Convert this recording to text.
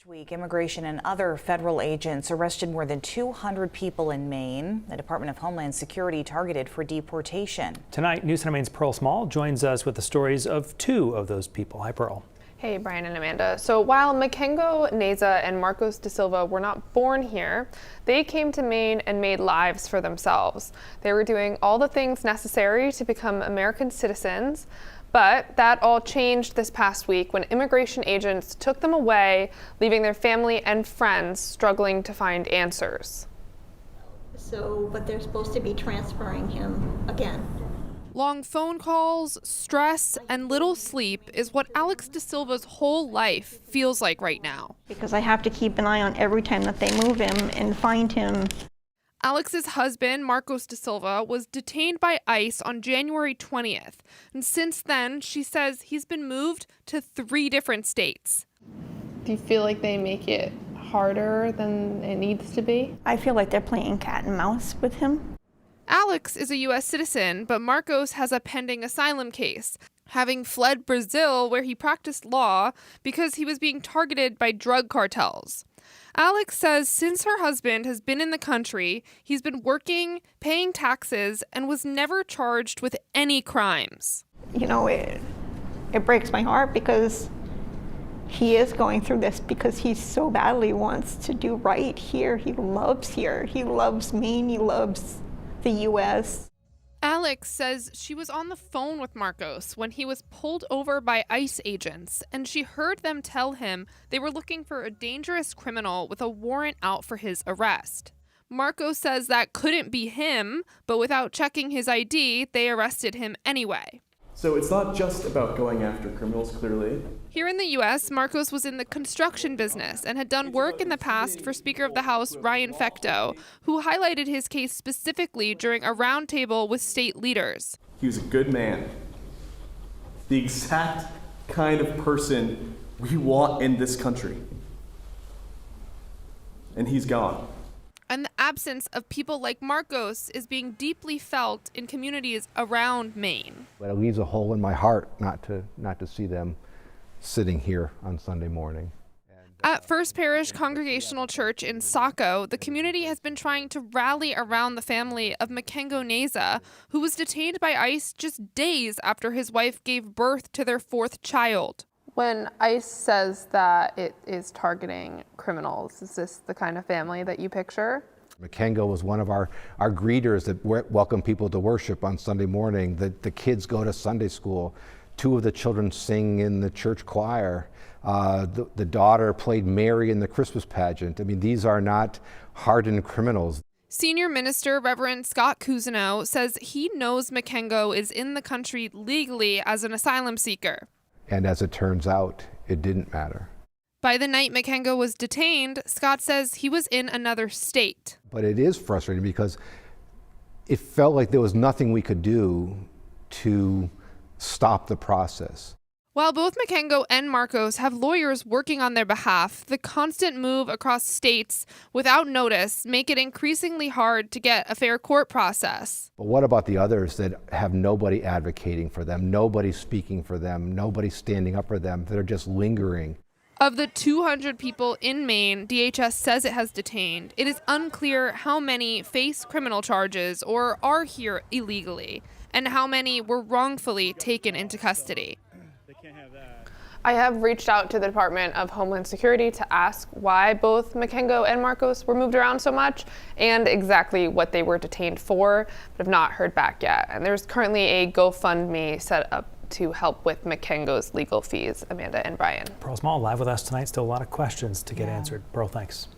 Last week, immigration and other federal agents arrested more than 200 people in Maine. The Department of Homeland Security targeted for deportation. Tonight, News Center Maine's Pearl Small joins us with the stories of two of those people. Hi, Pearl. Hey, Brian and Amanda. So while Makengo Neza and Marcos da Silva were not born here, they came to Maine and made lives for themselves. They were doing all the things necessary to become American citizens. But that all changed this past week when immigration agents took them away, leaving their family and friends struggling to find answers. But they're supposed to be transferring him again. Long phone calls, stress, and little sleep is what Alex da Silva's whole life feels like right now. Because I have to keep an eye on every time that they move him and find him. Alex's husband, Marcos da Silva, was detained by ICE on January 20th. And since then, she says he's been moved to 3 different states. Do you feel like they make it harder than it needs to be? I feel like they're playing cat and mouse with him. Alex is a U.S. citizen, but Marcos has a pending asylum case, having fled Brazil where he practiced law because he was being targeted by drug cartels. Alex says since her husband has been in the country, he's been working, paying taxes, and was never charged with any crimes. You know, it breaks my heart because he is going through this because he so badly wants to do right here. He loves here. He loves Maine. He loves the U.S. Alex says she was on the phone with Marcos when he was pulled over by ICE agents, and she heard them tell him they were looking for a dangerous criminal with a warrant out for his arrest. Marcos says that couldn't be him, but without checking his ID, they arrested him anyway. So it's not just about going after criminals, clearly. Here in the U.S., Marcos was in the construction business and had done work in the past for Speaker of the House Ryan Fecteau, who highlighted his case specifically during a roundtable with state leaders. He was a good man. The exact kind of person we want in this country. And he's gone. And the absence of people like Marcos is being deeply felt in communities around Maine. But it leaves a hole in my heart not to see them sitting here on Sunday morning. At First Parish Congregational Church in Saco, the community has been trying to rally around the family of Makengo Neza, who was detained by ICE just days after his wife gave birth to their 4th child. When ICE says that it is targeting criminals, is this the kind of family that you picture? Makengo was one of our greeters that welcome people to worship on Sunday morning. The kids go to Sunday school. 2 of the children sing in the church choir. The daughter played Mary in the Christmas pageant. I mean, these are not hardened criminals. Senior Minister Reverend Scott Cousineau says he knows Makengo is in the country legally as an asylum seeker. And as it turns out, it didn't matter. By the night Makengo was detained, Scott says he was in another state. But it is frustrating because it felt like there was nothing we could do to stop the process. While both Makengo and Marcos have lawyers working on their behalf, the constant move across states without notice make it increasingly hard to get a fair court process. But what about the others that have nobody advocating for them, nobody speaking for them, nobody standing up for them, that are just lingering? Of the 200 people in Maine DHS says it has detained, it is unclear how many face criminal charges or are here illegally, and how many were wrongfully taken into custody. I have reached out to the Department of Homeland Security to ask why both Makengo and Marcos were moved around so much and exactly what they were detained for, but have not heard back yet. And there's currently a GoFundMe set up to help with Makengo's legal fees. Amanda and Brian. Pearl Small live with us tonight. Still a lot of questions to get answered. Pearl, thanks.